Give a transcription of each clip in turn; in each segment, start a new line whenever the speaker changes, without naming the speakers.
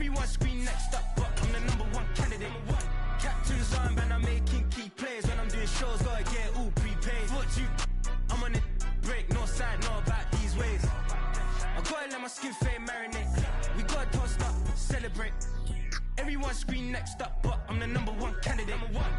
Everyone scream next up, but I'm the number one candidate. Captain's armband, I'm making key plays. When I'm doing shows, gotta get it all prepaid. What you, I'm on it, break, no side, no about these ways. I gotta let my skin fade marinate. We gotta toast up, celebrate. Everyone scream next up, but I'm the number one candidate. Number one.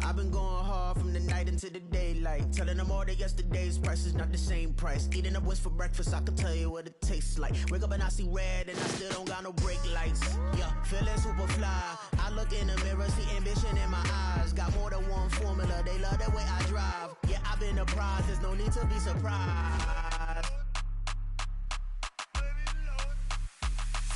I've been going hard from the night into the daylight, telling them all that yesterday's price is not the same price. Eating up what's for breakfast, I can tell you what it tastes like. Wake up and I see red and I still don't got no brake lights. Yeah, feeling super fly. I look in the mirror, see ambition in my eyes. Got more than one formula, they love the way I drive. Yeah, I've been a prize, there's no need to be surprised.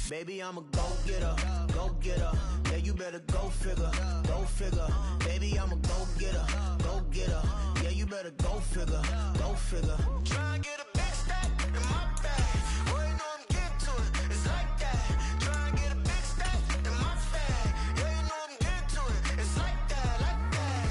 Baby, I'm a go-getter, go-getter. Yeah, you better go figure, go figure. Baby, I'm a go-getter, go-getter. Yeah, you better go figure, go figure. Try and get a big stack in my bag. Boy, you know I'm getting to it, it's like that. Try and get a big stack in my bag. Yeah, you know I'm getting to it, it's like that, like that.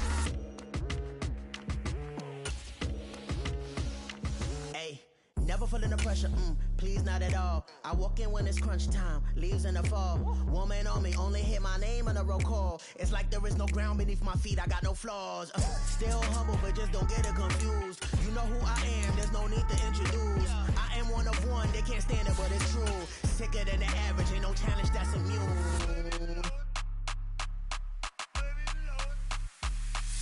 Hey, never feeling the pressure, please not at all. I walk in when it's crunch time, leaves in the fall. Woman on me, only hit my name on a roll call. It's like there is no ground beneath my feet, I got no flaws. Still humble, but just don't get it confused. You know who I am, there's no need to introduce. I am one of one, they can't stand it, but it's true. Sicker than the average, ain't no challenge that's immune.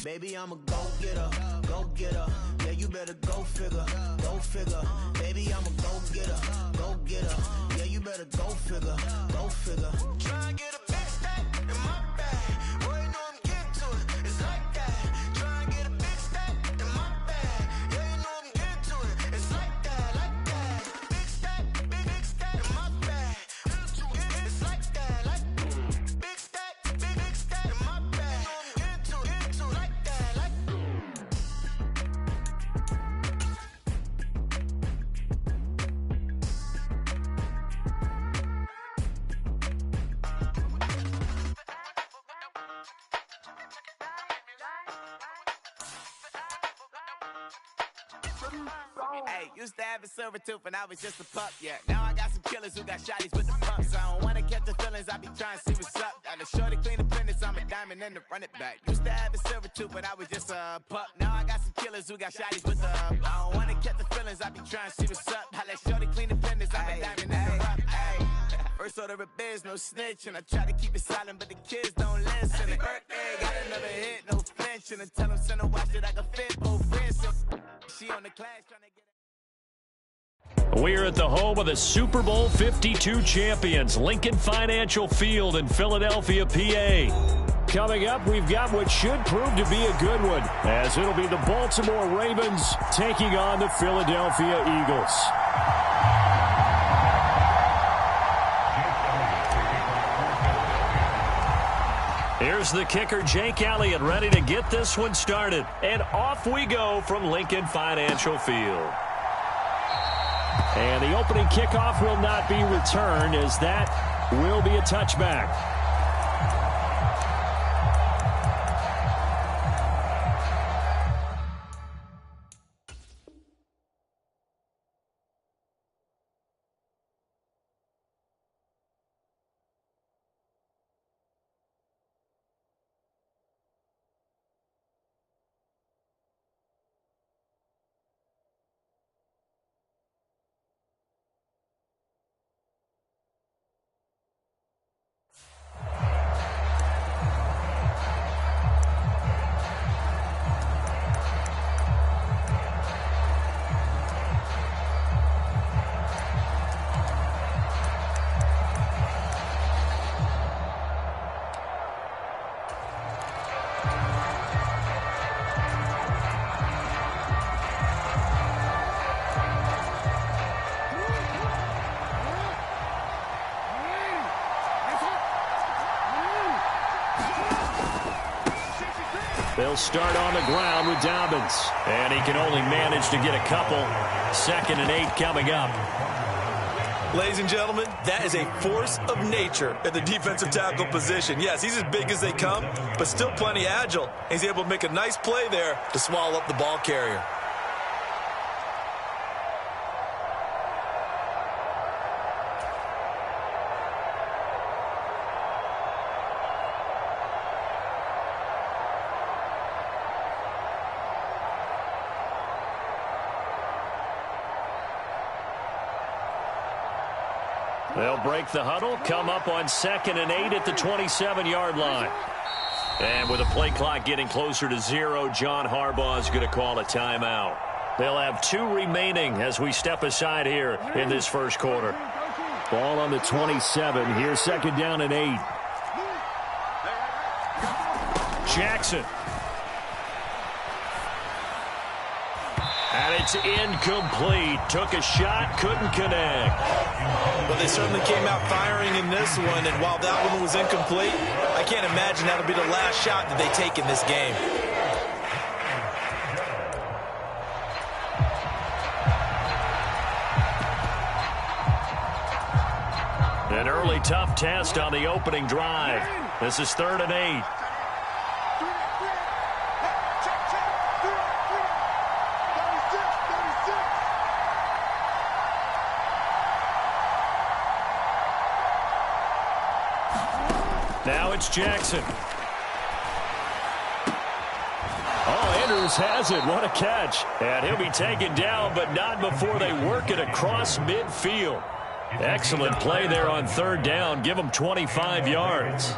Baby, I'm a go-getter, go-getter. Yeah, you better go figure, go figure. Baby, I'm a go-getter, go-getter. Yeah, you better go figure, go figure. Try and get a big stack in my bag. Boy, you know I'm getting to it, it's like that. Try and get a big stack in my bag. Yeah, you know I'm getting to it, it's like that, like that. Big stack, big stack in my bag. It's like that, like big stack, big stack in my bag. You know I'm getting to it, like that, like.
Hey, used to have a silver tooth when I was just a pup, yeah. Now I got some killers who got shotties with the pumps. I don't wanna catch the feelings, I be trying to see what's up. Got a shorty clean the fitness, I'm a diamond and to run it back. Used to have a silver tooth when I was just a pup. Now I got some killers who got shotties with the I don't wanna catch the feelings, I be trying to see what's up. I let shorty clean the fitness, I'm a diamond and to run it back. First order of biz, no snitch, and I try to keep it silent, but the kids don't listen. And birthday, got another hit, no flinch, and I tell them send a watch that I can fit both wrists. She on the class trying to get.
We're at the home of the Super Bowl 52 champions, Lincoln Financial Field in Philadelphia, PA. Coming up, we've got what should prove to be a good one, as it'll be the Baltimore Ravens taking on the Philadelphia Eagles. Here's the kicker, Jake Elliott, ready to get this one started. And off we go from Lincoln Financial Field. And the opening kickoff will not be returned, as that will be a touchback. He'll start on the ground with Dobbins. And he can only manage to get a couple. 2nd and 8 coming up.
Ladies and gentlemen, that is a force of nature at the defensive tackle position. Yes, he's as big as they come, but still plenty agile. He's able to make a nice play there to swallow up the ball carrier.
They'll break the huddle, come up on 2nd and 8 at the 27-yard line. And with the play clock getting closer to 0, John Harbaugh is going to call a timeout. They'll have 2 remaining as we step aside here in this first quarter. Ball on the 27. Here's 2nd down and 8. Jackson. And it's incomplete. Took a shot, couldn't connect.
Well, they certainly came out firing in this one, and while that one was incomplete, I can't imagine that'll be the last shot that they take in this game.
An early tough test on the opening drive. This is 3rd and 8. Now it's Jackson. Oh, Andrews has it. What a catch. And he'll be taken down, but not before they work it across midfield. Excellent play there on 3rd down. Give him 25 yards.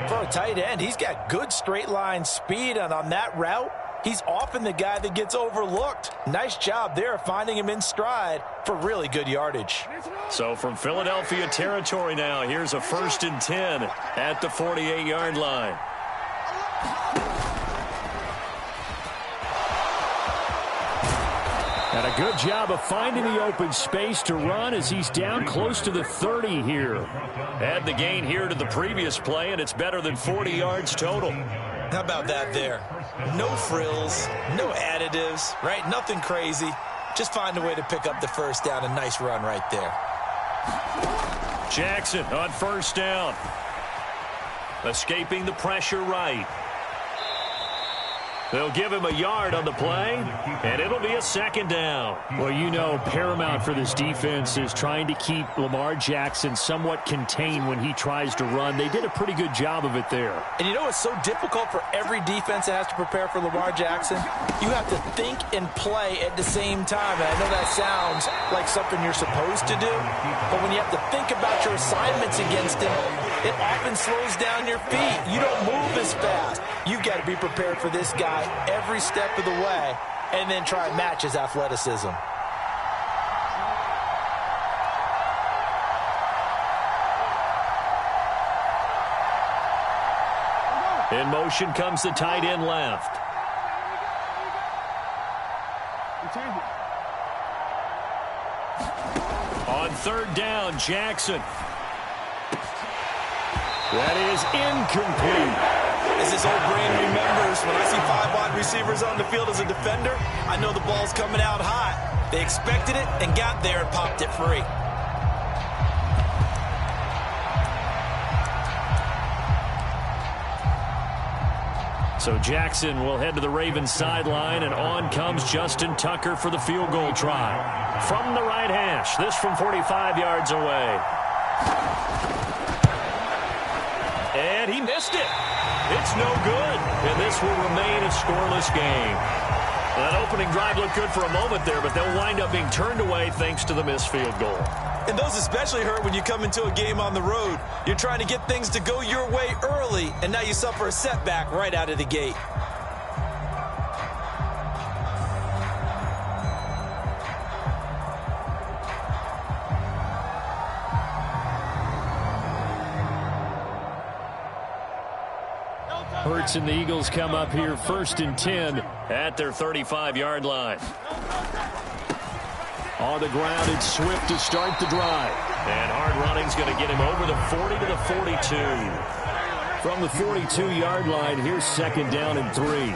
For a tight end, he's got good straight line speed, and on that route, he's often the guy that gets overlooked. Nice job there finding him in stride for really good yardage.
So from Philadelphia territory now, here's a 1st and 10 at the 48-yard line. And a good job of finding the open space to run as he's down close to the 30 here. Add the gain here to the previous play, and it's better than 40 yards total.
How about that there? No frills, no additives, right? Nothing crazy. Just find a way to pick up the 1st down. A nice run right there.
Jackson on 1st down. Escaping the pressure right. They'll give him a yard on the play, and it'll be a 2nd down.
Well, you know, paramount for this defense is trying to keep Lamar Jackson somewhat contained when he tries to run. They did a pretty good job of it there.
And you know it's so difficult for every defense that has to prepare for Lamar Jackson? You have to think and play at the same time. And I know that sounds like something you're supposed to do, but when you have to think about your assignments against him, it often slows down your feet. You don't move as fast. You've got to be prepared for this guy every step of the way and then try and match his athleticism.
In motion comes the tight end left. On 3rd down, Jackson. That is incomplete.
As his old brain remembers, when I see 5 wide receivers on the field as a defender, I know the ball's coming out hot. They expected it and got there and popped it free.
So Jackson will head to the Ravens sideline, and on comes Justin Tucker for the field goal try. From the right hash, this from 45 yards away. And he missed it. It's no good, and this will remain a scoreless game. That opening drive looked good for a moment there, but they'll wind up being turned away thanks to the missed field goal.
And those especially hurt when you come into a game on the road. You're trying to get things to go your way early, and now you suffer a setback right out of the gate.
Hurts and the Eagles come up here 1st and 10 at their 35-yard line. On the ground, it's Swift to start the drive. And hard running's going to get him over the 40 to the 42. From the 42-yard line, here's 2nd down and 3.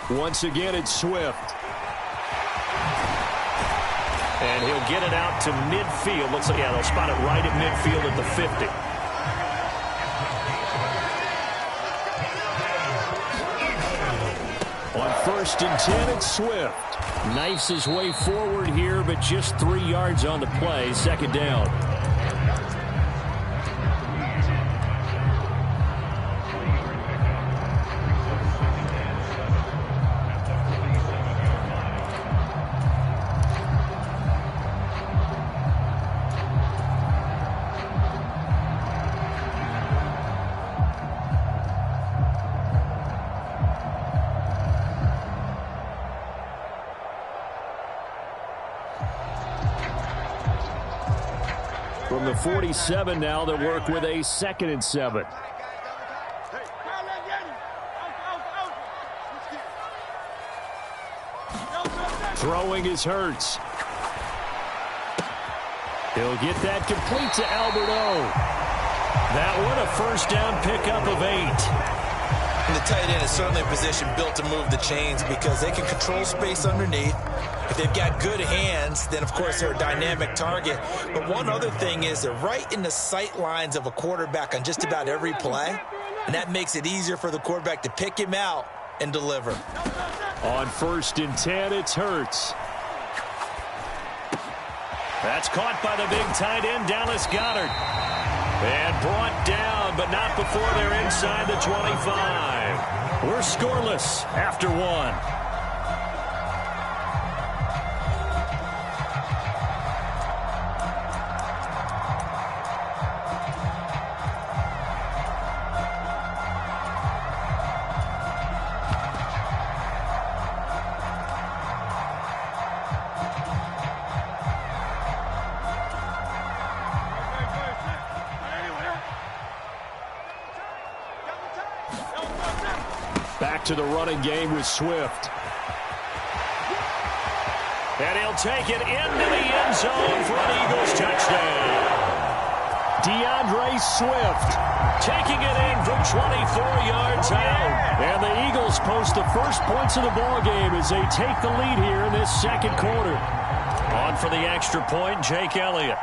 Once again, it's Swift. And he'll get it out to midfield. Looks like, yeah, they'll spot it right at midfield at the 50. On 1st and 10, it's Swift. Knifes his way forward here, but just 3 yards on the play. 2nd down. From the 47 now, they'll work with a 2nd and 7. Throwing is Hurts. He'll get that complete to Alberto. That one a 1st down pickup of 8.
And the tight end is certainly a position built to move the chains because they can control space underneath. If they've got good hands, then, of course, they're a dynamic target. But one other thing is they're right in the sight lines of a quarterback on just about every play, and that makes it easier for the quarterback to pick him out and deliver.
On 1st and 10, it's Hurts. That's caught by the big tight end, Dallas Goedert. And brought down, but not before they're inside the 25. We're scoreless after 1. Back to the running game with Swift. And he'll take it into the end zone for an Eagles touchdown. DeAndre Swift taking it in from 24 yards out. And the Eagles post the first points of the ball game as they take the lead here in this 2nd quarter. On for the extra point, Jake Elliott.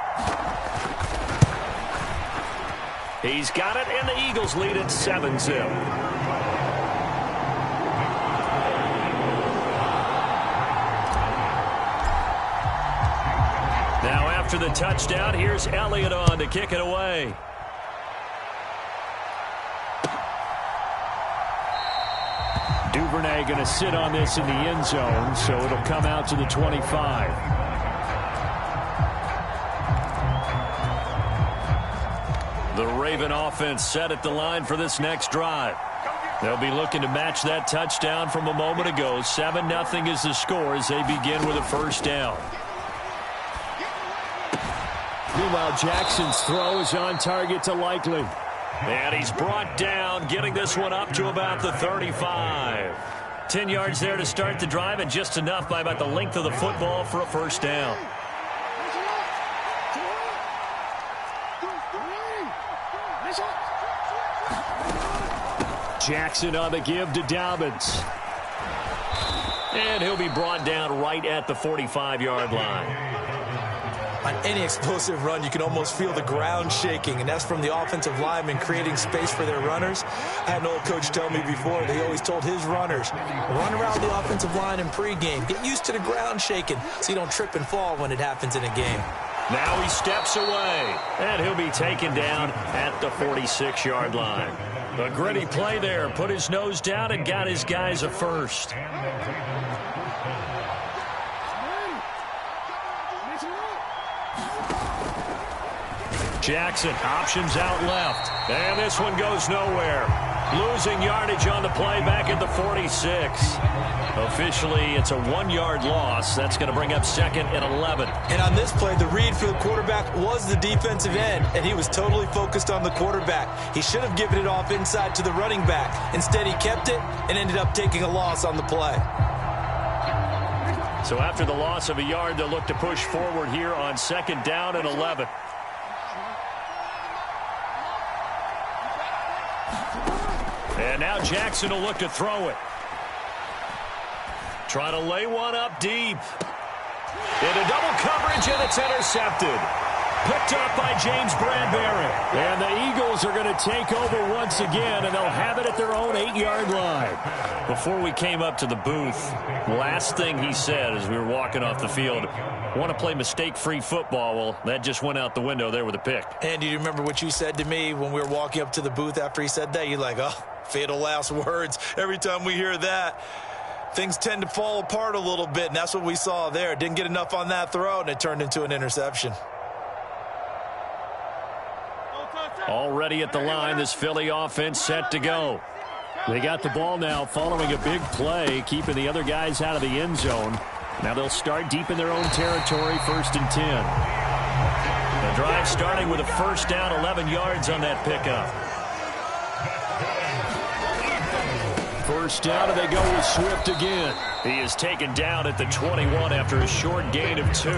He's got it, and the Eagles lead at 7-0. After the touchdown, here's Elliott on to kick it away. Duvernay going to sit on this in the end zone, so it'll come out to the 25. The Raven offense set at the line for this next drive. They'll be looking to match that touchdown from a moment ago. 7-0 is the score as they begin with a 1st down. Meanwhile, Jackson's throw is on target to Likely. And he's brought down, getting this one up to about the 35. 10 yards there to start the drive, and just enough by about the length of the football for a 1st down. Jackson on the give to Dobbins. And he'll be brought down right at the 45-yard line.
On any explosive run, you can almost feel the ground shaking, and that's from the offensive linemen creating space for their runners. I had an old coach tell me before, they always told his runners, run around the offensive line in pregame. Get used to the ground shaking so you don't trip and fall when it happens in a game.
Now he steps away, and he'll be taken down at the 46-yard line. A gritty play there, put his nose down and got his guys a 1st. Jackson options out left. And this one goes nowhere. Losing yardage on the play back at the 46. Officially, it's a 1-yard loss. That's going to bring up 2nd and 11.
And on this play, the read for the quarterback was the defensive end, and he was totally focused on the quarterback. He should have given it off inside to the running back. Instead, he kept it and ended up taking a loss on the play.
So after the loss of a yard, they'll look to push forward here on 2nd down and 11. And now Jackson will look to throw it. Trying to lay one up deep. Into double coverage, and it's intercepted. Picked up by James Bradbury. And the Eagles are going to take over once again, and they'll have it at their own 8-yard line. Before we came up to the booth, last thing he said as we were walking off the field, want to play mistake-free football. Well, that just went out the window there with a pick.
And do you remember what you said to me when we were walking up to the booth after he said that? You're like, oh, fatal last words. Every time we hear that, things tend to fall apart a little bit, and that's what we saw there. Didn't get enough on that throw, and it turned into an interception.
Already at the line, this Philly offense set to go. They got the ball now following a big play, keeping the other guys out of the end zone. Now they'll start deep in their own territory, 1st and 10. The drive starting with a first down, 11 yards on that pickup. First down, and they go with Swift again. He is taken down at the 21 after a short gain of 2.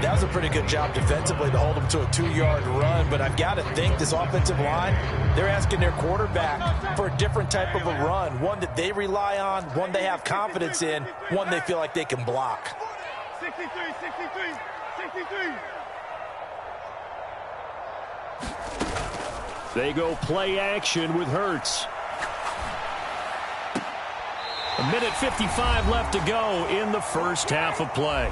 That was a pretty good job defensively to hold him to a 2-yard run, but I've got to think this offensive line, they're asking their quarterback for a different type of a run, one that they rely on, one they have confidence in, one they feel like they can block.
63.
They go play action with Hurts. A minute 55 left to go in the first half of play.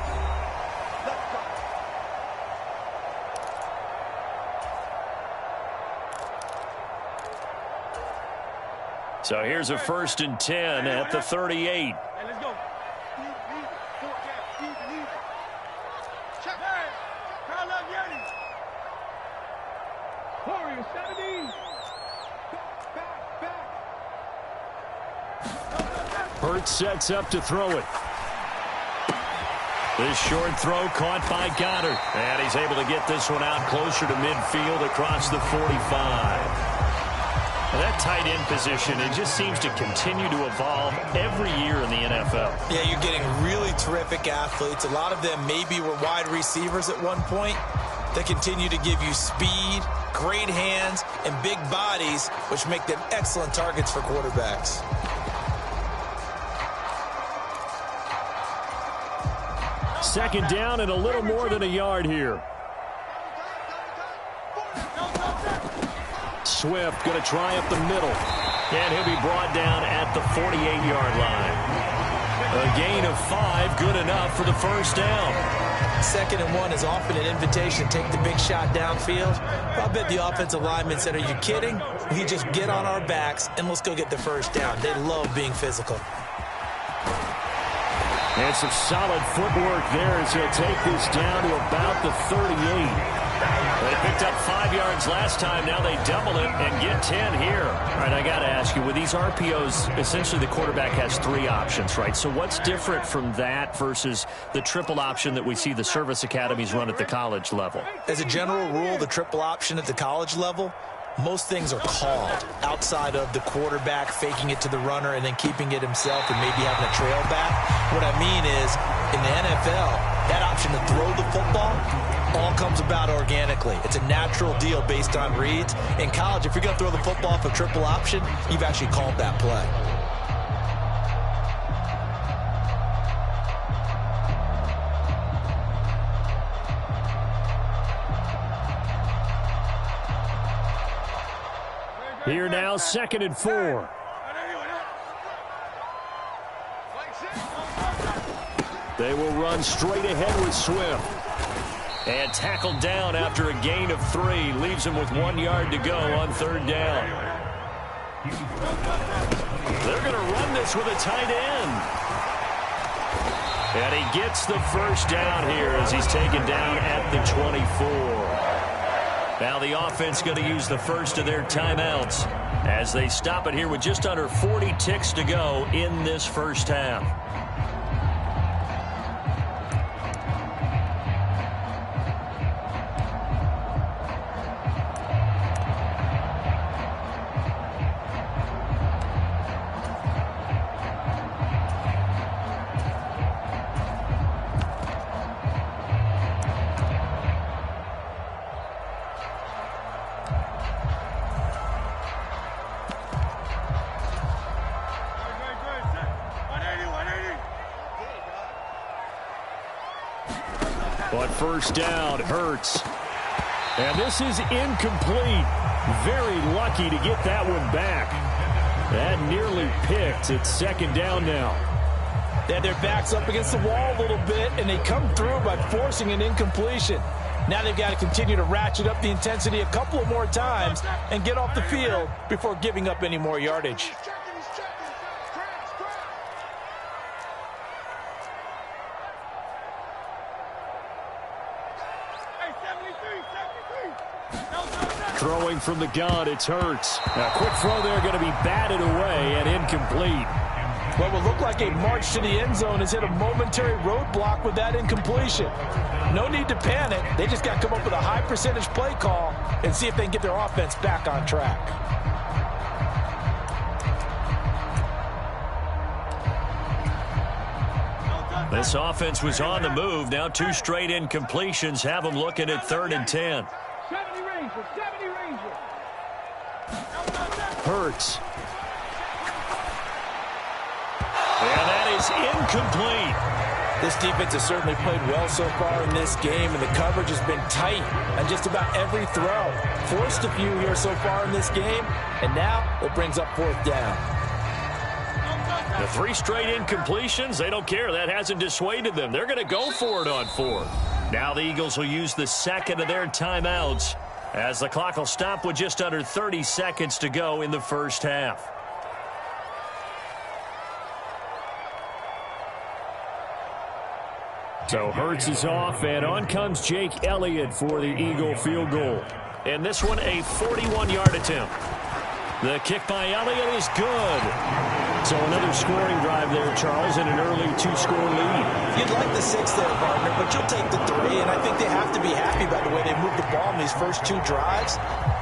So here's a 1st and 10 at the 38.
Hey, let's go. Warriors, 70.
Hurts sets up to throw it. This short throw caught by Goddard. And he's able to get this one out closer to midfield across the 45. That tight end position, it just seems to continue to evolve every year in the NFL.
Yeah, you're getting really terrific athletes. A lot of them maybe were wide receivers at one point. They continue to give you speed, great hands, and big bodies, which make them excellent targets for quarterbacks.
Second down and a little more than a yard here. Swift going to try up the middle. And he'll be brought down at the 48-yard line. A gain of 5, good enough for the first down.
2nd and 1 is often an invitation to take the big shot downfield. I bet the offensive lineman said, are you kidding? We just get on our backs and let's go get the first down. They love being physical.
And some solid footwork there as he'll take this down to about the 38. They picked up 5 yards last time. Now they double it and get 10 here. All right, I got to ask you, with these RPOs, essentially the quarterback has 3 options, right? So what's different from that versus the triple option that we see the service academies run at the college level?
As a general rule, the triple option at the college level, most things are called outside of the quarterback faking it to the runner and then keeping it himself and maybe having a trail back. What I mean is, in the NFL, that option to throw the football all comes about organically. It's a natural deal based on reads. In college, if you're going to throw the football for triple option, you've actually called that play.
Here now, 2nd and 4. They will run straight ahead with Swift. And tackled down after a gain of 3. Leaves him with 1 yard to go on 3rd down. They're going to run this with a tight end. And he gets the first down here as he's taken down at the 24. Now the offense going to use the first of their timeouts as they stop it here with just under 40 ticks to go in this first half.
On first down, Hurts. And this is incomplete. Very lucky to get that one back. That nearly picked. It's second down now.
They had their backs up against the wall a little bit, and they come through by forcing an incompletion. Now they've got to continue to ratchet up the intensity a couple of more times and get off the field before giving up any more yardage.
Throwing from the gun, it's Hurts. A quick throw there going to be batted away and incomplete.
What will look like a march to the end zone has hit a momentary roadblock with that incompletion. No need to panic. They just got to come up with a high percentage play call and see if they can get their offense back on track.
This offense was on the move. Now 2 straight incompletions have them looking at 3rd and 10. Hurts. And that is incomplete.
This defense has certainly played well so far in this game, and the coverage has been tight on just about every throw. Forced a few here so far in this game, and now it brings up 4th down.
The 3 straight incompletions, they don't care. That hasn't dissuaded them. They're going to go for it on 4th. Now the Eagles will use the second of their timeouts as the clock will stop with just under 30 seconds to go in the first half. So Hurts is off, and on comes Jake Elliott for the Eagle field goal. And this one, a 41-yard attempt. The kick by Elliott is good. So another scoring drive there, Charles, and an early 2-score lead.
You'd like the 6 there, partner, but you'll take the 3, and I think they have to be happy by the way they moved the ball in these first 2 drives.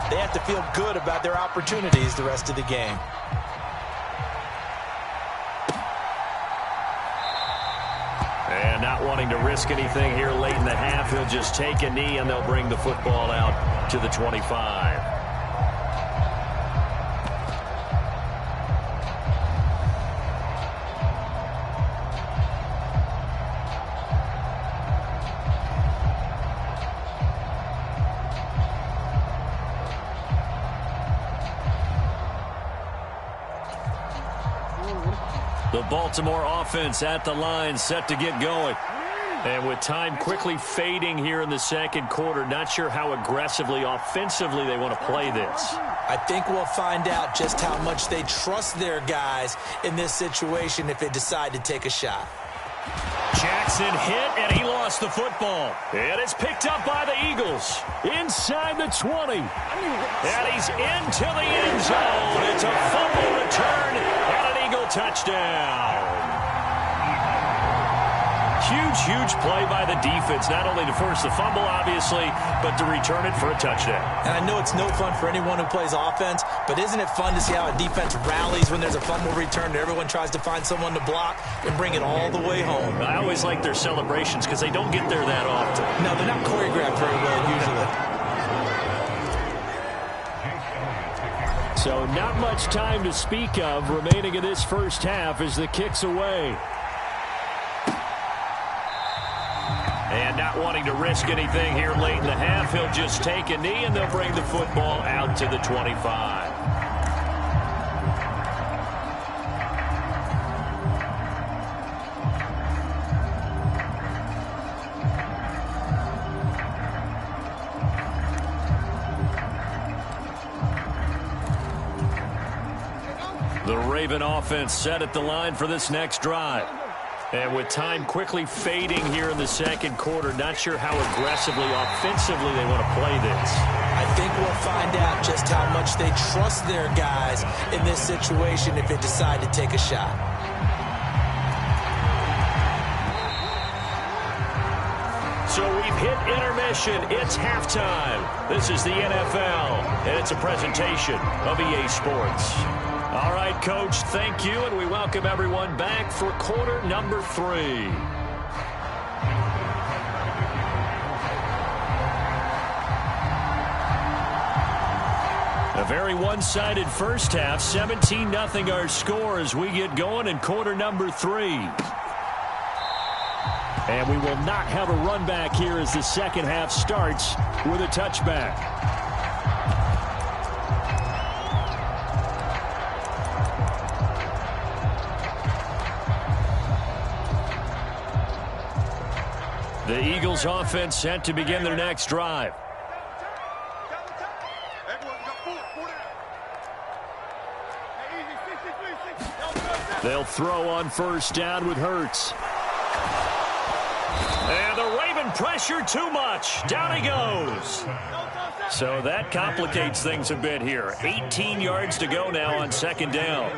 They have to feel good about their opportunities the rest of the game.
And not wanting to risk anything here late in the half, he'll just take a knee, and they'll bring the football out to the 25. The Baltimore offense at the line, set to get going. And with time quickly fading here in the second quarter, not sure how aggressively, offensively they want to play this.
I think we'll find out just how much they trust their guys in this situation if they decide to take a shot.
Jackson hit, and he lost the football. And it's picked up by the Eagles inside the 20. And he's into the end zone. It's a fumble return and an Eagle touchdown. Huge play by the defense, not only to force the fumble, obviously, but to return it for a touchdown.
And I know it's no fun for anyone who plays offense, but isn't it fun to see how a defense rallies when there's a fumble return and everyone tries to find someone to block and bring it all the way home?
I always like their celebrations because they don't get there that often.
No, they're not choreographed very well usually.
So not much time to speak of remaining in this first half as the kick's away. And not wanting to risk anything here late in the half, he'll just take a knee, and they'll bring the football out to the 25. The Raven offense set at the line for this next drive. And with time quickly fading here in the second quarter, not sure how aggressively, offensively they want to play this.
I think we'll find out just how much they trust their guys in this situation if they decide to take a shot.
So we've hit intermission. It's halftime. This is the NFL, and it's a presentation of EA Sports. All right, Coach, thank you, and we welcome everyone back for quarter number 3. A very one-sided first half, 17-0 our score as we get going in quarter number 3. And we will not have a run back here as the second half starts with a touchback. The Eagles offense set to begin their next drive. They'll throw on first down with Hurts. And the Raven pressure too much. Down he goes. So that complicates things a bit here. 18 yards to go now on second down.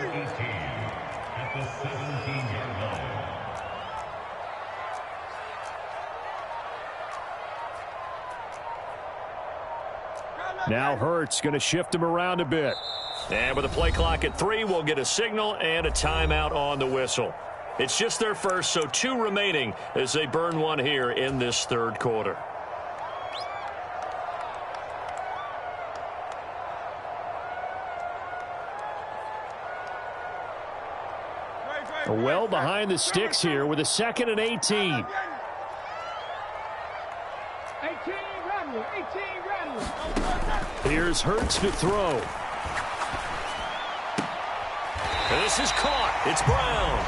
Now Hurts going to shift him around a bit. And with a play clock at 3, we'll get a signal and a timeout on the whistle. It's just their first, so 2 remaining as they burn one here in this third quarter. Well behind the sticks here with a 2nd and 18. Here's Hurts to throw. This is caught. It's Brown.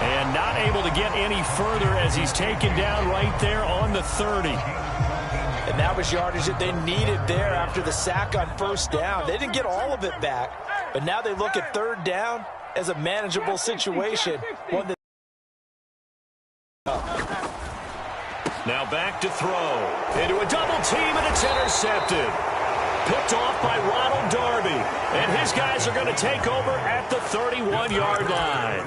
And not able to get any further as he's taken down right there on the 30.
And that was yardage that they needed there after the sack on first down. They didn't get all of it back, but now they look at third down as a manageable situation. One that
now back to throw. Into a double team, and it's intercepted. Picked off by Ronald Darby. And his guys are going to take over at the 31-yard line.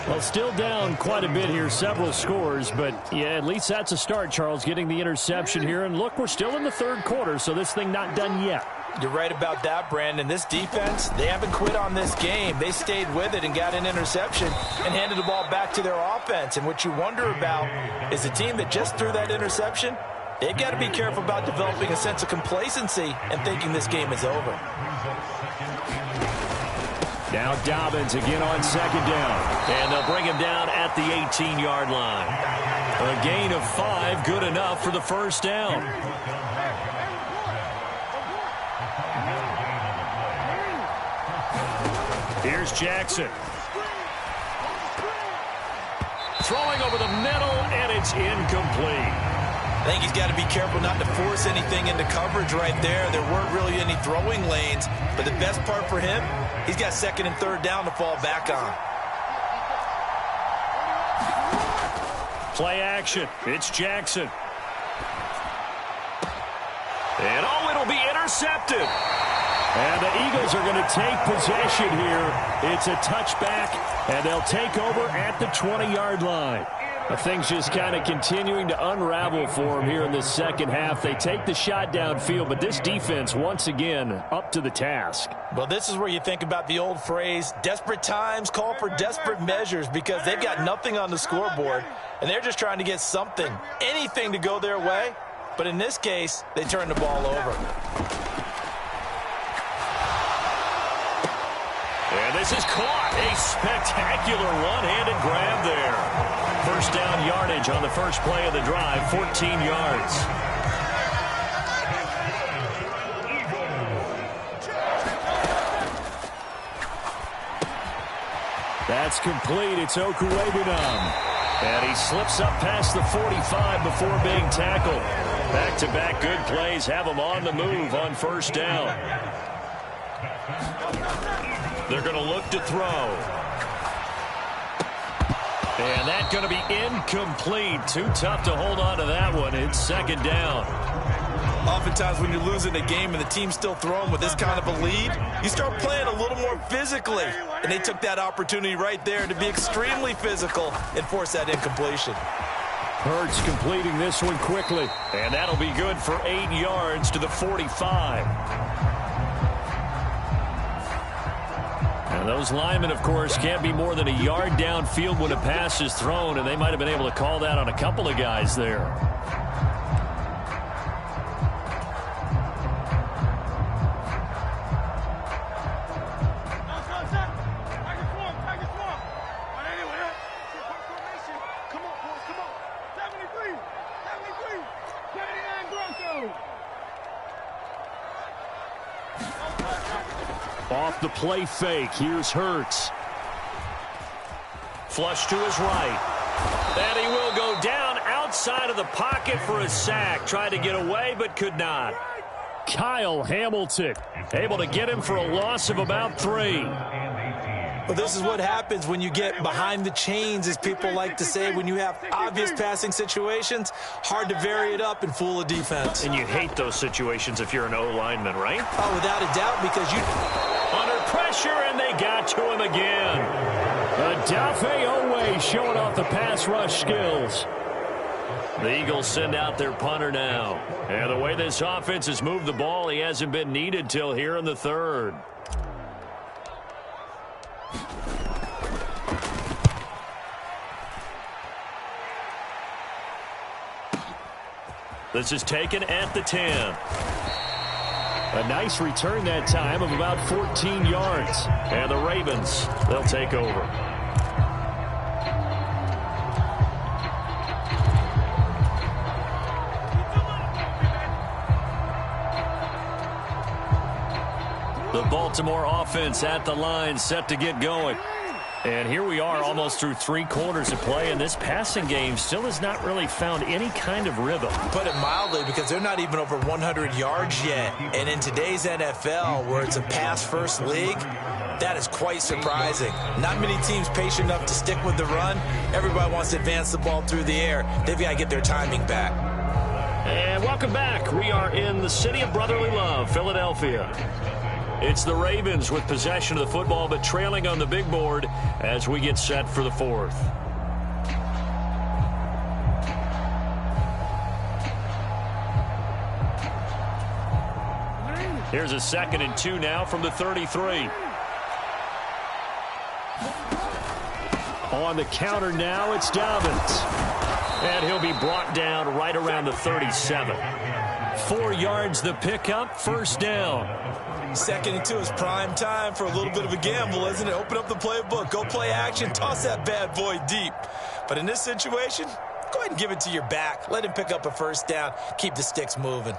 Well, still down quite a bit here, several scores. But, yeah, at least that's a start, Charles, getting the interception here. And, look, we're still in the third quarter, so this thing not done yet.
You're right about that, Brandon. This defense, they haven't quit on this game. They stayed with it and got an interception and handed the ball back to their offense. And what you wonder about is a team that just threw that interception, they've got to be careful about developing a sense of complacency and thinking this game is over.
Now Dobbins again on second down. And they'll bring him down at the 18-yard line. A gain of 5, good enough for the first down. Here's Jackson. Throwing over the middle, and it's incomplete.
I think he's got to be careful not to force anything into coverage right there. There weren't really any throwing lanes, but the best part for him, he's got second and third down to fall back on.
Play action. It's Jackson. And, oh, it'll be intercepted. And the Eagles are going to take possession here. It's a touchback, and they'll take over at the 20-yard line. Things just kind of continuing to unravel for them here in the second half. They take the shot downfield, but this defense, once again, up to the task.
Well, this is where you think about the old phrase, desperate times call for desperate measures, because they've got nothing on the scoreboard, and they're just trying to get something, anything to go their way. But in this case, they turn the ball over.
And this is caught. A spectacular one-handed grab there. First down yardage on the first play of the drive, 14 yards. That's complete. It's Okuwebunam. And he slips up past the 45 before being tackled. Back-to-back good plays have him on the move on first down. They're going to look to throw. And that's going to be incomplete. Too tough to hold on to that one. It's second down.
Oftentimes when you're losing a game and the team's still throwing with this kind of a lead, you start playing a little more physically. And they took that opportunity right there to be extremely physical and force that incompletion.
Hurts completing this one quickly. And that'll be good for 8 yards to the 45. And those linemen, of course, can't be more than a yard downfield when a pass is thrown, and they might have been able to call that on a couple of guys there. Off the play fake, here's Hurts. Flush to his right. And he will go down outside of the pocket for a sack. Tried to get away, but could not. Kyle Hamilton able to get him for a loss of about 3.
Well, this is what happens when you get behind the chains, as people like to say. When you have obvious passing situations, hard to vary it up and fool a defense.
And you hate those situations if you're an O-lineman, right?
Oh, without a doubt, because you...
Under pressure, and they got to him again. Odafe Owe showing off the pass rush skills. The Eagles send out their punter now. And the way this offense has moved the ball, he hasn't been needed till here in the third. This is taken at the 10. A nice return that time of about 14 yards. And the Ravens, they'll take over. The Baltimore offense at the line, set to get going. And here we are almost through 3 quarters of play, and this passing game still has not really found any kind of rhythm.
Put it mildly, because they're not even over 100 yards yet. And in today's NFL, where it's a pass-first league, that is quite surprising. Not many teams patient enough to stick with the run. Everybody wants to advance the ball through the air. They've got to get their timing back.
And welcome back. We are in the city of brotherly love, Philadelphia. It's the Ravens with possession of the football, but trailing on the big board as we get set for the fourth. Here's a 2nd and 2 now from the 33. On the counter now, it's Dobbins. And he'll be brought down right around the 37. 4 yards the pickup, first down.
2nd and 2 is prime time for a little bit of a gamble, isn't it? Open up the playbook, go play action, toss that bad boy deep. But in this situation, go ahead and give it to your back. Let him pick up a first down. Keep the sticks moving.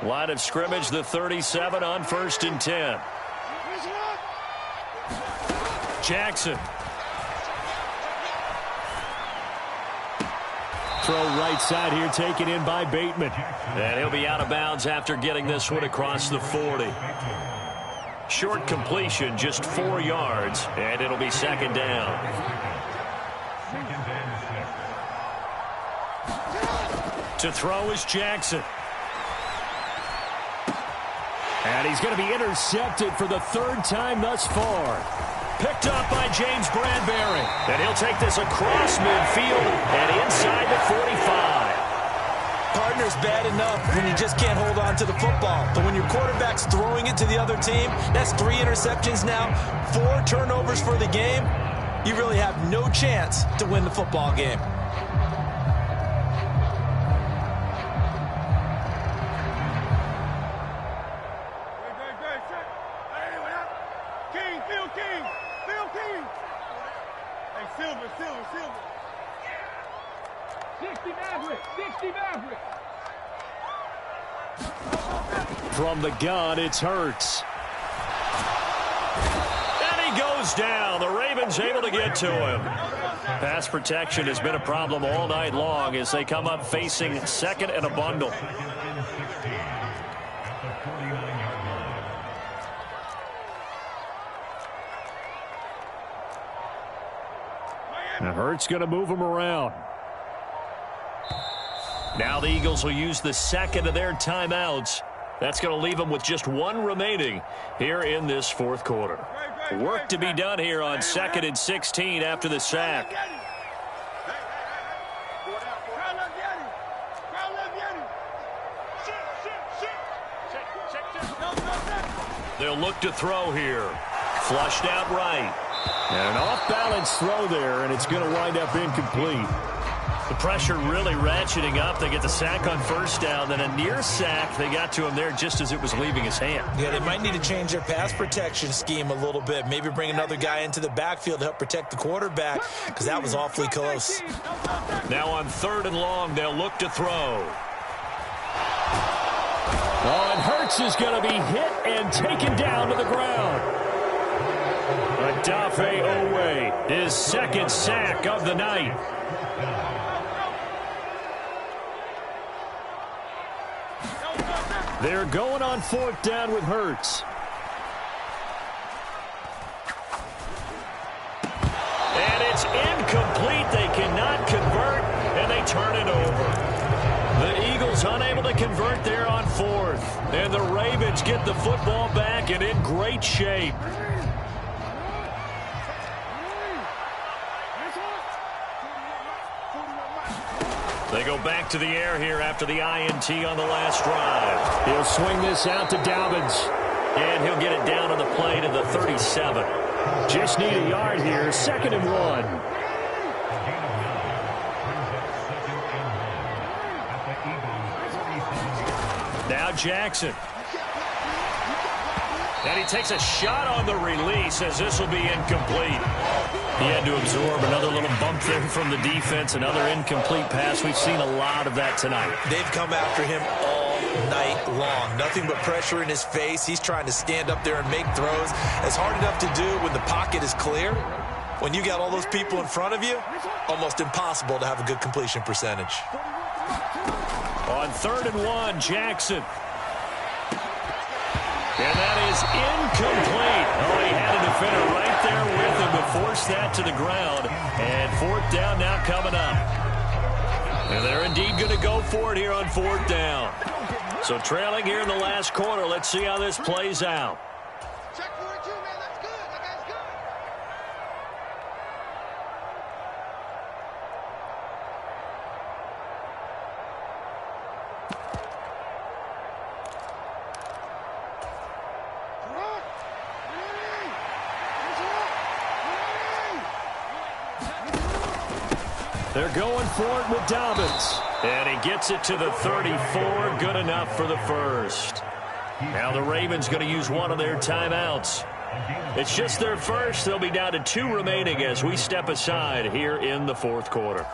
Line of scrimmage, the 37 on 1st and 10. Jackson. Throw right side here, taken in by Bateman. And he'll be out of bounds after getting this one across the 40. Short completion, just 4 yards, and it'll be 2nd down. To throw is Jackson. And he's going to be intercepted for the 3rd time thus far. Picked up by James Bradbury. And he'll take this across midfield and inside the 45.
Partner's bad enough when you just can't hold on to the football. But when your quarterback's throwing it to the other team, that's 3 interceptions now, 4 turnovers for the game. You really have no chance to win the football game.
From the gun, it's Hurts. And he goes down. The Ravens able to get to him. Pass protection has been a problem all night long as they come up facing 2nd and a bundle. Now Hurts going to move him around. Now the Eagles will use the 2nd of their timeouts. That's going to leave them with just 1 remaining here in this 4th quarter. Work to be done here on 2nd and 16 after the sack. They'll look to throw here. Flushed out right. And an off-balance throw there, and it's going to wind up incomplete. The pressure really ratcheting up. They get the sack on 1st down, then a near sack. They got to him there just as it was leaving his hand.
Yeah, they might need to change their pass protection scheme a little bit. Maybe bring another guy into the backfield to help protect the quarterback, because that was awfully close.
Now on 3rd and long, they'll look to throw. Oh, and Hurts is going to be hit and taken down to the ground. Odafe Owe, his second sack of the night. They're going on 4th down with Hurts. And it's incomplete. They cannot convert, and they turn it over. The Eagles unable to convert there on 4th. And the Ravens get the football back and in great shape. They go back to the air here after the INT on the last drive. He'll swing this out to Dobbins. And he'll get it down on the play to the 37. Just need a yard here, 2nd and 1. Now Jackson. And he takes a shot on the release as this will be incomplete. He had to absorb another little bump there from the defense, another incomplete pass. We've seen a lot of that tonight.
They've come after him all night long. Nothing but pressure in his face. He's trying to stand up there and make throws. It's hard enough to do when the pocket is clear. When you got all those people in front of you, almost impossible to have a good completion percentage.
On 3rd and 1, Jackson. And that is incomplete. Oh, he had a defender right there with him to force that to the ground. And 4th down now coming up. And they're indeed going to go for it here on 4th down. So trailing here in the last quarter. Let's see how this plays out.
Check 42, man. That's good. That guy's good.
They're going for it with Dobbins. And he gets it to the 34. Good enough for the first. Now the Ravens going to use one of their timeouts. It's just their first. They'll be down to 2 remaining as we step aside here in the 4th quarter.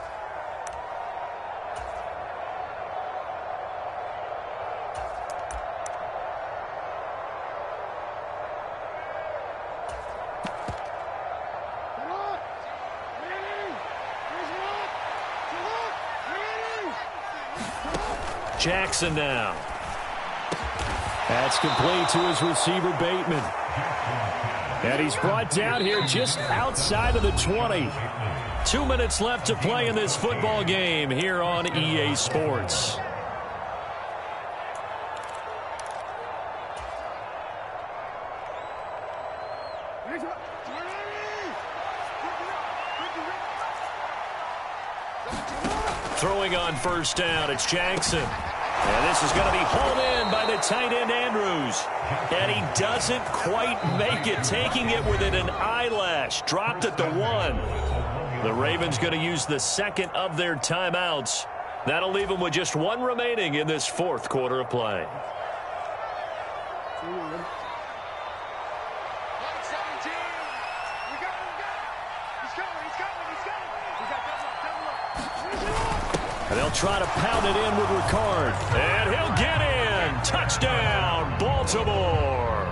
Jackson now. That's complete to his receiver, Bateman. And he's brought down here just outside of the 20. 2 minutes left to play in this football game here on EA Sports. Throwing on 1st down, it's Jackson. And this is going to be hauled in by the tight end, Andrews. And he doesn't quite make it, taking it within an eyelash. Dropped at the 1. The Ravens going to use the 2nd of their timeouts. That'll leave them with just 1 remaining in this 4th quarter of play. And they'll try to pound it in with Ricard. And he'll get in. Touchdown, Baltimore.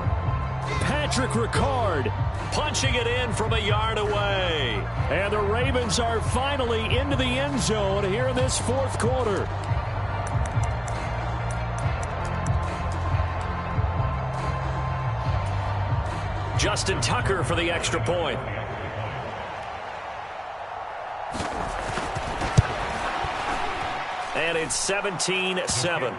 Patrick Ricard punching it in from a yard away. And the Ravens are finally into the end zone here in this 4th quarter. Justin Tucker for the extra point. And it's 17-7.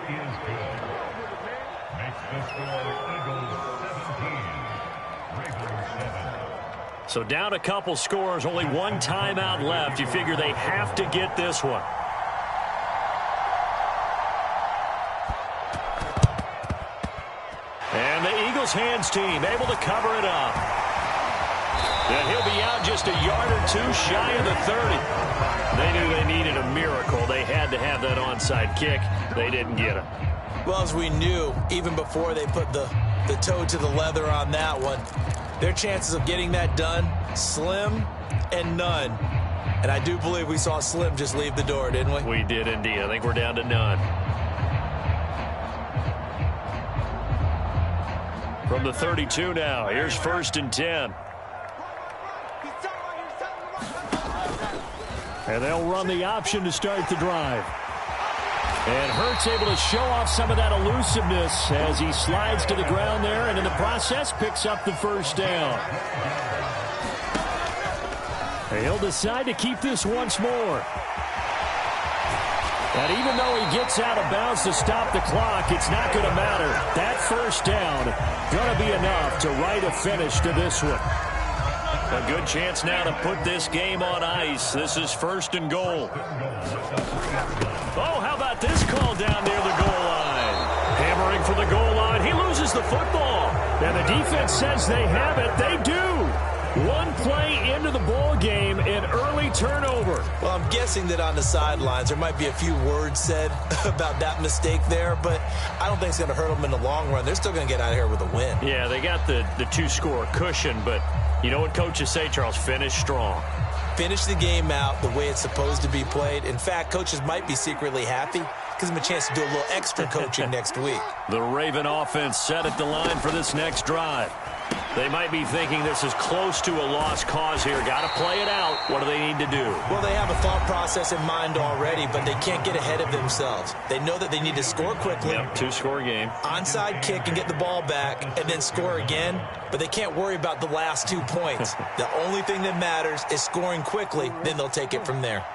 So down a couple scores, only 1 timeout left. You figure they have to get this one. And the Eagles hands team able to cover it up. And he'll be out just a yard or 2 shy of the 30. They knew they needed a miracle. They had to have that onside kick. They didn't get it.
Well, as we knew, even before they put the toe to the leather on that one, their chances of getting that done, slim and none. And I do believe we saw Slim just leave the door, didn't we?
We did indeed. I think we're down to none. from the 32 now. Here's 1st and 10. And they'll run the option to start the drive. And Hurts able to show off some of that elusiveness as he slides to the ground there, and in the process picks up the 1st down. And he'll decide to keep this once more. And even though he gets out of bounds to stop the clock, it's not going to matter. That 1st down going to be enough to write a finish to this one. A good chance now to put this game on ice. This is 1st and goal. Oh, how about this call down near the goal line? Hammering for the goal line. He loses the football. And the defense says they have it. They do. One play into the ball game, an early turnover.
Well, I'm guessing that on the sidelines there might be a few words said about that mistake there, but I don't think it's going to hurt them in the long run. They're still going to get out of here with a win.
Yeah, they got the 2-score cushion, but you know what coaches say, Charles? Finish strong.
Finish the game out the way it's supposed to be played. In fact, coaches might be secretly happy. Gives them a chance to do a little extra coaching next week.
The Raven offense set at the line for this next drive. They might be thinking this is close to a lost cause here. Got to play it out. What do they need to do?
Well, they have a thought process in mind already, but they can't get ahead of themselves. They know that they need to score quickly.
Yep, 2-score game.
Onside kick and get the ball back and then score again, but they can't worry about the last 2 points. The only thing that matters is scoring quickly, then they'll take it from there.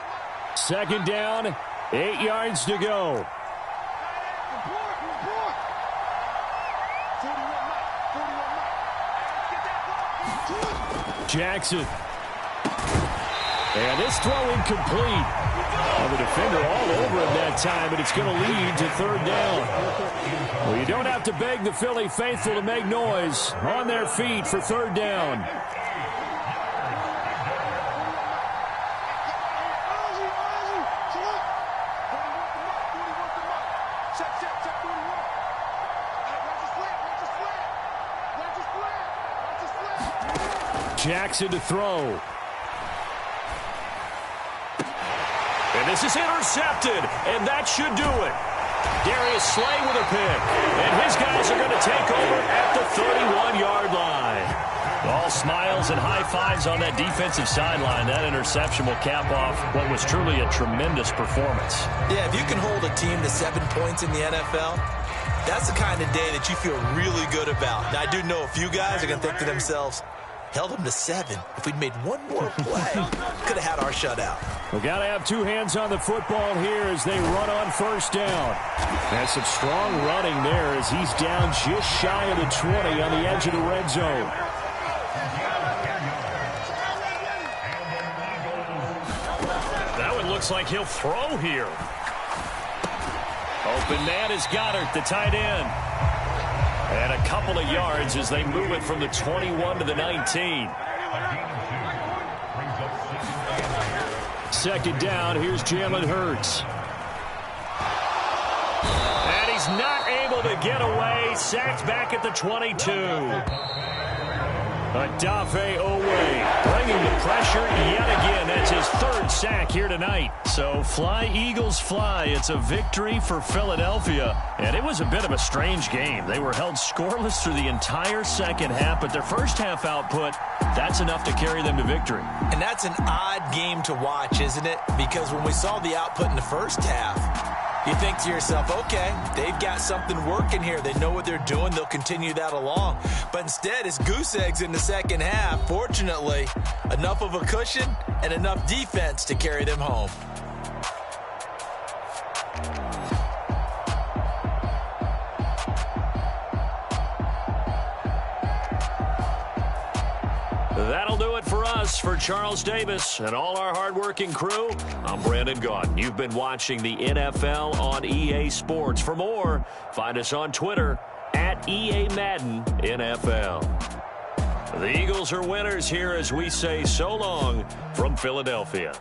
2nd down, 8 yards to go. Jackson. And this throw incomplete. Well, the defender all over him that time, but it's going to lead to 3rd down. Well, you don't have to beg the Philly faithful to make noise. On their feet for 3rd down. Jackson to throw. And this is intercepted, and that should do it. Darius Slay with a pick, and his guys are going to take over at the 31-yard line. All smiles and high fives on that defensive sideline. That interception will cap off what was truly a tremendous performance.
Yeah, if you can hold a team to 7 points in the NFL, that's the kind of day that you feel really good about. Now, I do know a few guys are going to think to themselves, held them to 7. If we'd made one more play, could have had our shutout.
We got to have 2 hands on the football here as they run on 1st down. And some strong running there as he's down just shy of the 20 on the edge of the red zone. That one looks like he'll throw here. Open man is Goddard, the tight end. And a couple of yards as they move it from the 21 to the 19. 2nd down, here's Jalen Hurts. And he's not able to get away. Sacked back at the 22. Adafe Owe bringing the pressure yet again. That's his 3rd sack here tonight. So fly, Eagles, fly. It's a victory for Philadelphia. And it was a bit of a strange game. They were held scoreless through the entire 2nd half, but their 1st half output, that's enough to carry them to victory.
And that's an odd game to watch, isn't it? Because when we saw the output in the 1st half, you think to yourself, okay, they've got something working here. They know what they're doing. They'll continue that along. But instead, it's goose eggs in the 2nd half. Fortunately, enough of a cushion and enough defense to carry them home.
That'll do it for us. For Charles Davis and all our hardworking crew, I'm Brandon Gaudin. You've been watching the NFL on EA Sports. For more, find us on Twitter at EA Madden NFL. The Eagles are winners here as we say so long from Philadelphia.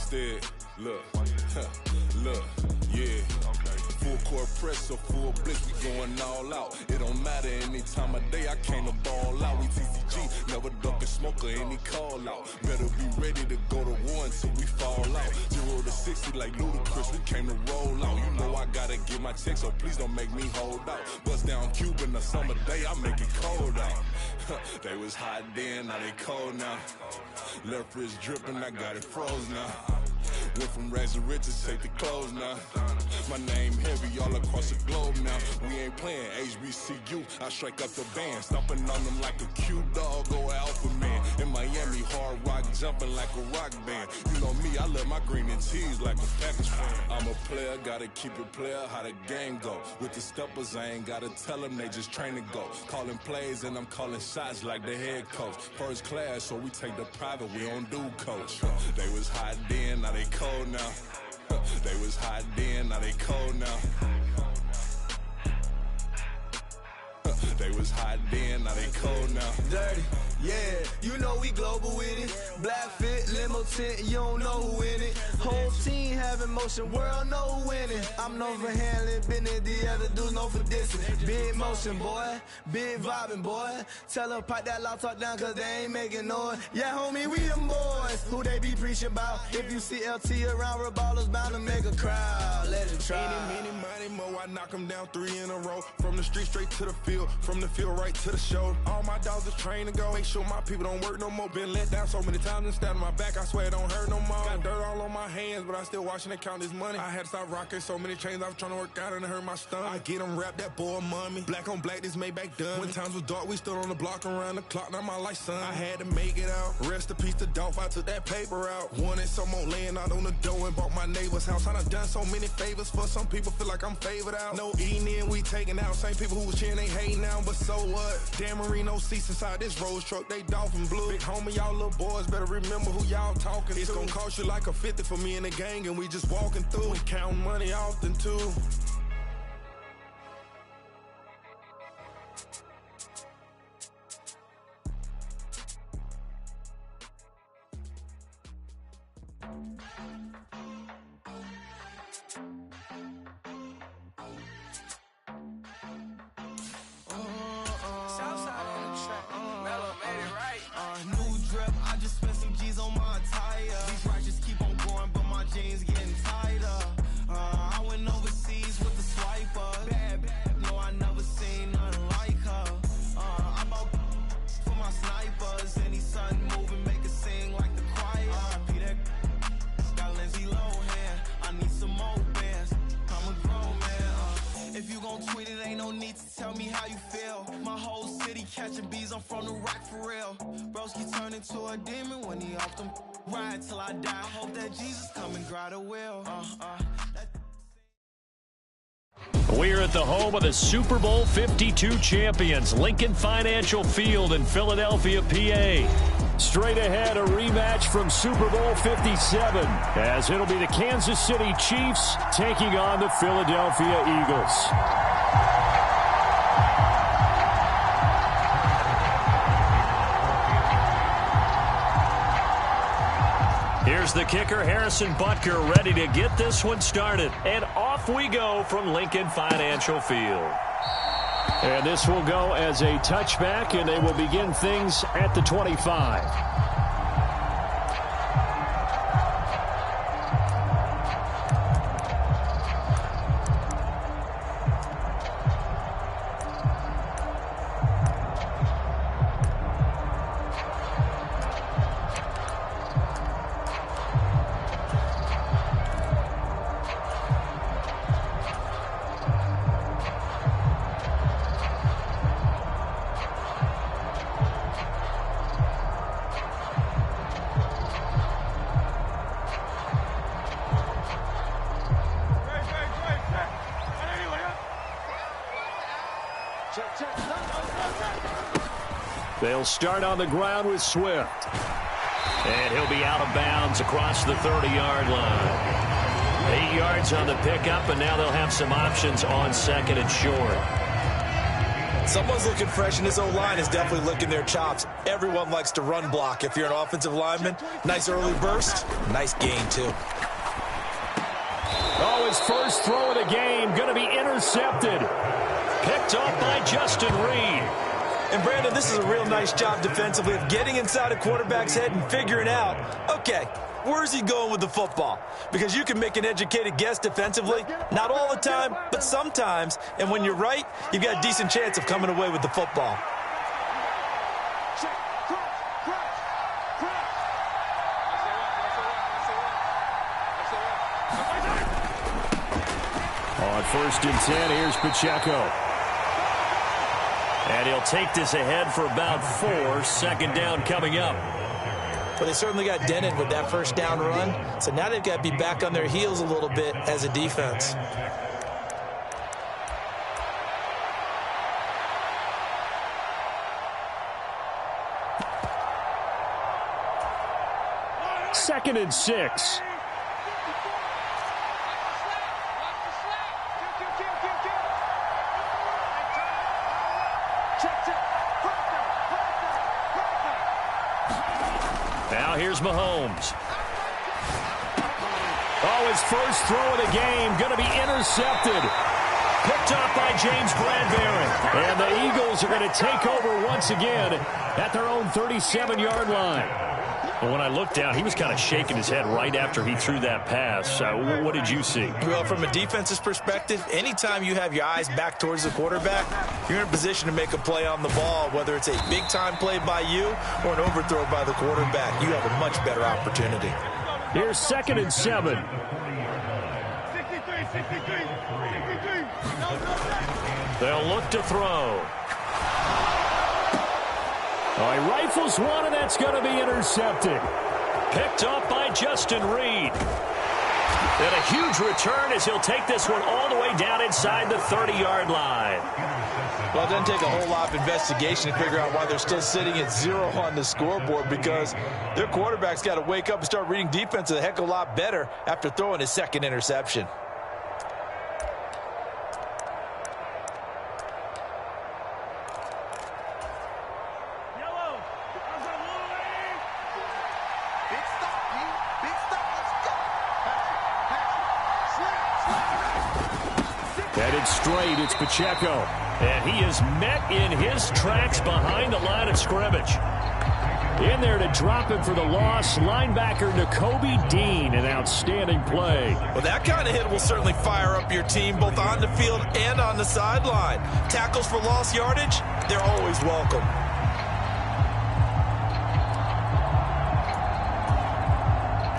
instead. Look, look, yeah. Full court press, so full blitz, we going all out. It don't matter any time of day, I came to ball out. We TCG, never duck a smoker, any call out. Better be ready to go to war until we fall out. 0 to 60 like Ludacris, we came to roll out. You know I gotta get my check, so please don't make me hold out. Bust down Cuban a summer day, I make it cold out. They was hot then, now they cold now. Left wrist dripping, I got it froze now. Went from rags to riches, take the clothes now. My name heavy all across the globe now. We ain't playing HBCU, I strike up the band. Stomping on them like a cute dog or alpha man. In Miami, hard rock jumping like a rock band. You know me, I love my green and cheese like a Packers fan. I'm a player, gotta keep it player, how the game go. With the steppers, I ain't gotta tell them, they just train to go. Calling plays and I'm calling shots like the head coach. First class, so we take the private, we don't do coach. They was hot then, now they cold now. They was hot then, now they cold now. They was hot then, now they cold now.
Dirty, yeah, you know we global with it. Black fit, limo tint, you don't know who in it. Whole team having motion, world know who winning. I'm known for handling business, the other dudes known for dissing. Big motion, boy, big vibing, boy. Tell them pipe that loud talk down, cause they ain't making noise. Yeah, homie, we them boys, who they be preaching about. If you see LT around, Reballo's bound to make a crowd. Let it try.
Many, mo, I knock them down 3 in a row. From the street straight to the field, from the field right to the show. All my dogs are trained to go. Make sure my people don't work no more. Been let down so many times and stabbed my back, I swear it don't hurt no more. Got dirt all on my hands, but I still watching and count this money. I had to stop rocking so many chains, I was trying to work out and it hurt my stomach. I get them wrapped, that boy mommy. Black on black, this Maybach done. When times was dark, we stood on the block around the clock, now my life son. I had to make it out. Rest in peace to Dolph, I took that paper out. Wanted some more laying out on the door and bought my neighbor's house. I done done so many favors for some people, feel like I'm favored out. No eating in, we taking out. Same people who was cheering, they hating now, but so what? Dan Marino seats inside this Rolls truck, they Dolphin blue. Big homie, y'all little boys better remember who y'all talking to. It's gonna cost you like a 50 for me and the gang, and we just walking through. We counting money often too.
Catching bees, I'm from the rock for real. Broski turned into a demon when he off them. Ride till I die. Hope that Jesus come and grab the wheel.
We're at the home of the Super Bowl 52 champions, Lincoln Financial Field in Philadelphia, PA. Straight ahead, a rematch from Super Bowl 57, as it'll be the Kansas City Chiefs taking on the Philadelphia Eagles. Here's the kicker, Harrison Butker, ready to get this one started. And off we go from Lincoln Financial Field. And this will go as a touchback, and they will begin things at the 25. They'll start on the ground with Swift. And he'll be out of bounds across the 30-yard line. 8 yards on the pickup, and now they'll have some options on second and short.
Someone's looking fresh, and this O-line is definitely licking their chops. Everyone likes to run block. If you're an offensive lineman, nice early burst, nice gain, too.
Oh, his first throw of the game going to be intercepted. Picked off by Justin Reed.
And, Brandon, this is a real nice job defensively of getting inside a quarterback's head and figuring out, okay, where's he going with the football? Because you can make an educated guess defensively, not all the time, but sometimes. And when you're right, you've got a decent chance of coming away with the football.
On 1st and 10, here's Pacheco. And he'll take this ahead for about 4. 2nd down coming up.
Well, they certainly got dented with that first down run. So now they've got to be back on their heels a little bit as a defense.
Second and 6. Now here's Mahomes. Oh, his first throw of the game going to be intercepted. Picked off by James Bradbury. And the Eagles are going to take over once again at their own 37-yard line. But when I looked down, he was kind of shaking his head right after he threw that pass. What did you see?
Well, from a defense's perspective, anytime you have your eyes back towards the quarterback, you're in a position to make a play on the ball, whether it's a big-time play by you or an overthrow by the quarterback. You have a much better opportunity.
Here's 2nd and 7. They'll look to throw. Oh, he rifles one, and that's going to be intercepted. Picked off by Justin Reed. And a huge return as he'll take this one all the way down inside the 30-yard line.
Well, it doesn't take a whole lot of investigation to figure out why they're still sitting at 0 on the scoreboard, because their quarterback's got to wake up and start reading defense a heck of a lot better after throwing his 2nd interception.
Headed straight, it's Pacheco. And he is met in his tracks behind the line of scrimmage. In there to drop him for the loss, linebacker Nakobe Dean, an outstanding play.
Well, that kind of hit will certainly fire up your team, both on the field and on the sideline. Tackles for lost yardage, they're always welcome.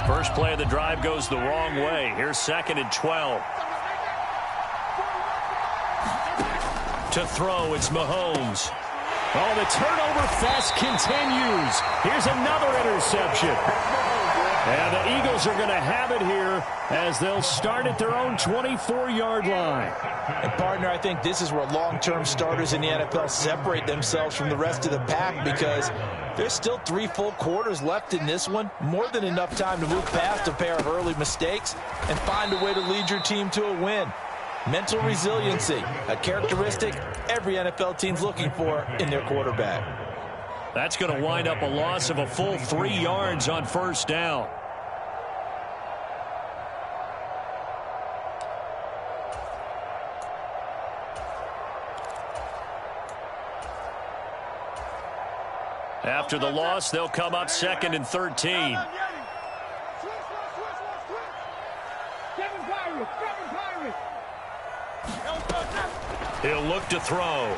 First play of the drive goes the wrong way. Here's 2nd and 12. To throw, it's Mahomes. Oh, the turnover fest continues. Here's another interception. And the Eagles are going to have it here as they'll start at their own 24-yard line.
And, partner, I think this is where long-term starters in the NFL separate themselves from the rest of the pack, because there's still 3 full quarters left in this one. More than enough time to move past a pair of early mistakes and find a way to lead your team to a win. Mental resiliency, a characteristic every NFL team's looking for in their quarterback.
That's going to wind up a loss of a full 3 yards on 1st down. After the loss, they'll come up 2nd and 13. He'll look to throw.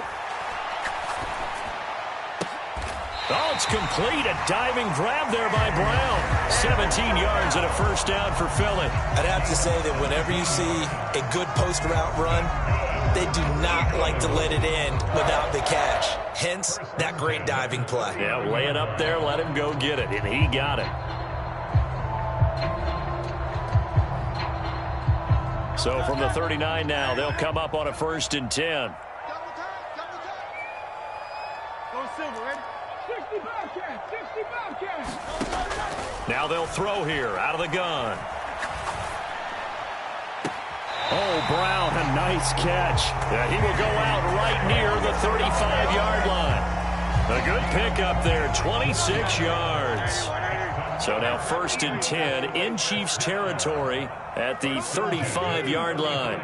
Oh, it's complete. A diving grab there by Brown. 17 yards and a 1st down for Philly.
I'd have to say that whenever you see a good post-route run, they do not like to let it end without the catch. Hence, that great diving play.
Yeah, lay it up there, let him go get it, and he got it. So from the 39 now, they'll come up on a 1st and 10. Now they'll throw here out of the gun. Oh, Brown, a nice catch. Yeah, he will go out right near the 35-yard line. A good pickup there, 26 yards. So now 1st and 10 in Chiefs territory at the 35-yard line.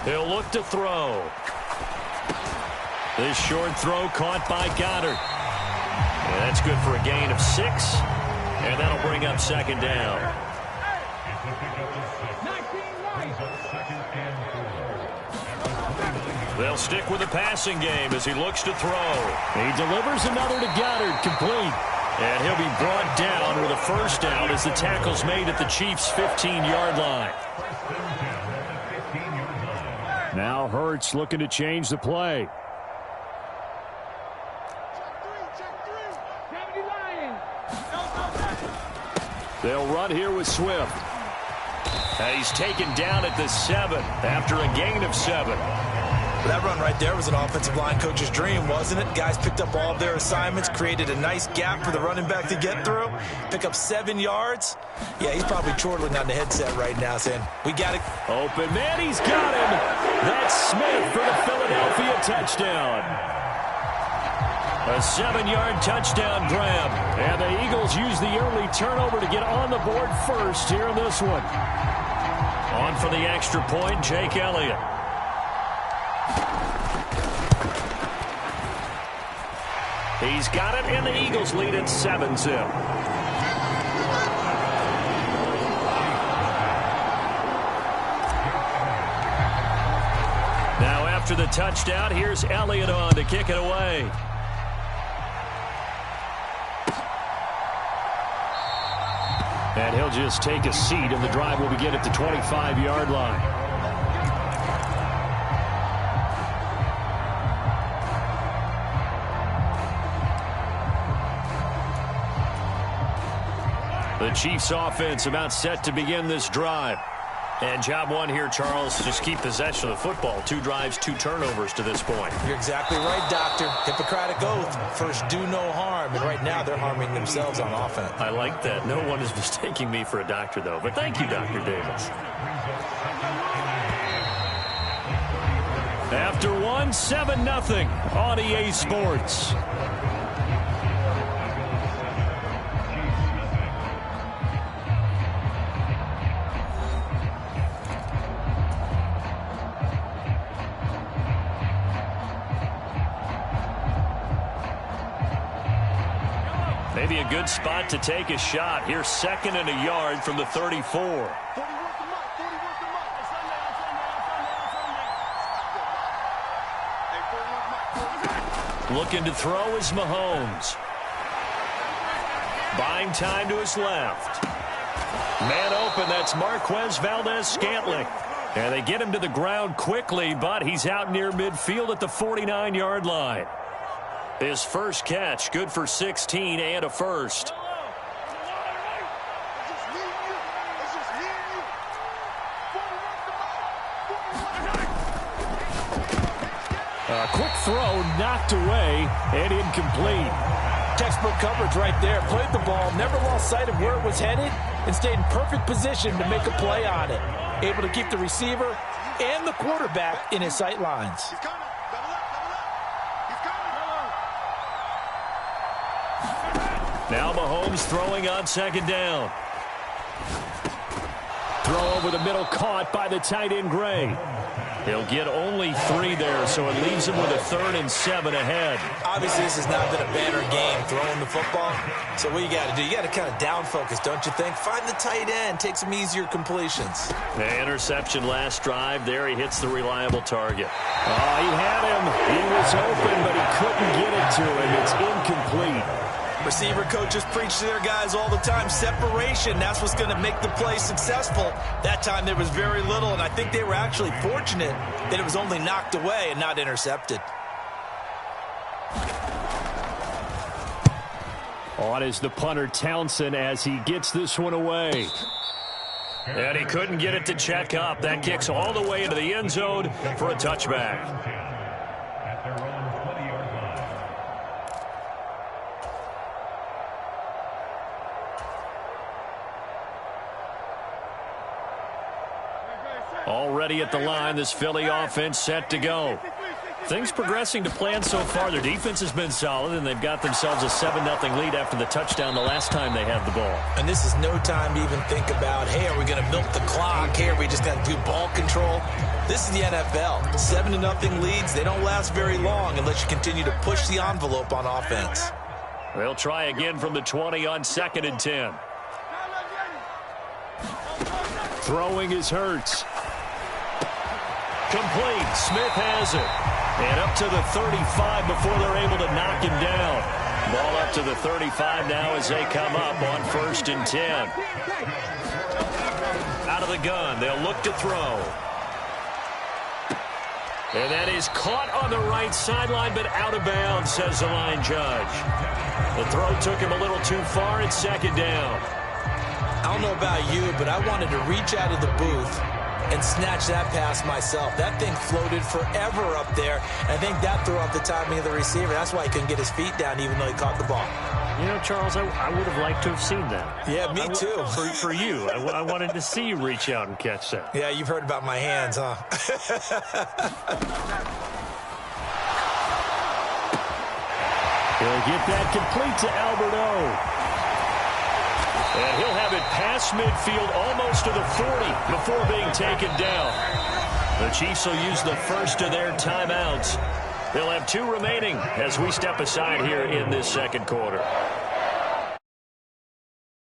He'll look to throw. This short throw caught by Goddard. And that's good for a gain of 6. And that'll bring up 2nd down. They'll stick with the passing game as he looks to throw. He delivers another to Goddard, complete. And he'll be brought down with a 1st down as the tackle's made at the Chiefs' 15-yard line.
Now Hurts looking to change the play. They'll run here with Swift.
And he's taken down at the 7 after a gain of 7.
That run right there was an offensive line coach's dream, wasn't it? Guys picked up all of their assignments, created a nice gap for the running back to get through, pick up 7 yards. Yeah, he's probably chortling on the headset right now saying, we got it.
Open man, he's got him. That's Smith for the Philadelphia touchdown. A 7-yard touchdown grab. And the Eagles use the early turnover to get on the board first here in this one. On for the extra point, Jake Elliott. He's got it, and the Eagles lead at 7-0. Now after the touchdown, here's Elliott on to kick it away. And he'll just take a seat, and the drive will begin at the 25-yard line. The Chiefs offense about set to begin this drive. And job one here, Charles, just keep possession of the football. 2 drives, 2 turnovers to this point.
You're exactly right, Doctor. Hippocratic oath. First, do no harm. And right now, they're harming themselves on offense.
I like that. No one is mistaking me for a doctor, though. But thank you, Dr. Davis. After 1, 7-0 on EA Sports. Maybe a good spot to take a shot. Here's 2nd and a yard from the 34. Looking to throw is Mahomes. Buying time to his left. Man open, that's Marquez Valdez-Scantling. And they get him to the ground quickly, but he's out near midfield at the 49-yard line. His first catch, good for 16 and a first.
A quick throw knocked away and incomplete.
Textbook coverage right there. Played the ball, never lost sight of where it was headed, and stayed in perfect position to make a play on it. Able to keep the receiver and the quarterback in his sight lines.
Now Mahomes throwing on 2nd down.
Throw over the middle caught by the tight end Gray.
He'll get only 3 there, so it leaves him with a 3rd and 7 ahead.
Obviously, this has not been a banner game throwing the football. So what you got to do, you got to kind of down focus, don't you think? Find the tight end, take some easier completions.
The interception last drive. There he hits the reliable target.
Oh, he had him. He was open, but he couldn't get it to him. It's incomplete.
Receiver coaches preach to their guys all the time. Separation, that's what's going to make the play successful. That time there was very little, and I think they were actually fortunate that it was only knocked away and not intercepted.
On is the punter Townsend as he gets this one away.
And he couldn't get it to check up. That kicks all the way into the end zone for a touchback. Already at the line, this Philly offense set to go. Things progressing to plan so far. Their defense has been solid, and they've got themselves a 7-0 lead after the touchdown the last time they had the ball.
And this is no time to even think about, hey, are we going to milk the clock? Hey, are we just going to do ball control? This is the NFL. 7-0 leads, they don't last very long unless you continue to push the envelope on offense.
They'll try again from the 20 on 2nd and 10. Throwing is Hurts. Complete. Smith has it. And up to the 35 before they're able to knock him down. Ball up to the 35 now as they come up on 1st and 10. Out of the gun. They'll look to throw. And that is caught on the right sideline, but out of bounds, says the line judge. The throw took him a little too far. It's 2nd down.
I don't know about you, but I wanted to reach out of the booth and snatch that pass myself. That thing floated forever up there. I think that threw off the timing of the receiver. That's why he couldn't get his feet down even though he caught the ball.
You know, Charles, I would have liked to have seen that.
Yeah, me too.
For you. I wanted to see you reach out and catch that.
Yeah, you've heard about my hands, huh?
He'll get that complete to Alberto. And he'll have it past midfield almost to the 40 before being taken down. The Chiefs will use the first of their timeouts. They'll have 2 remaining as we step aside here in this 2nd quarter.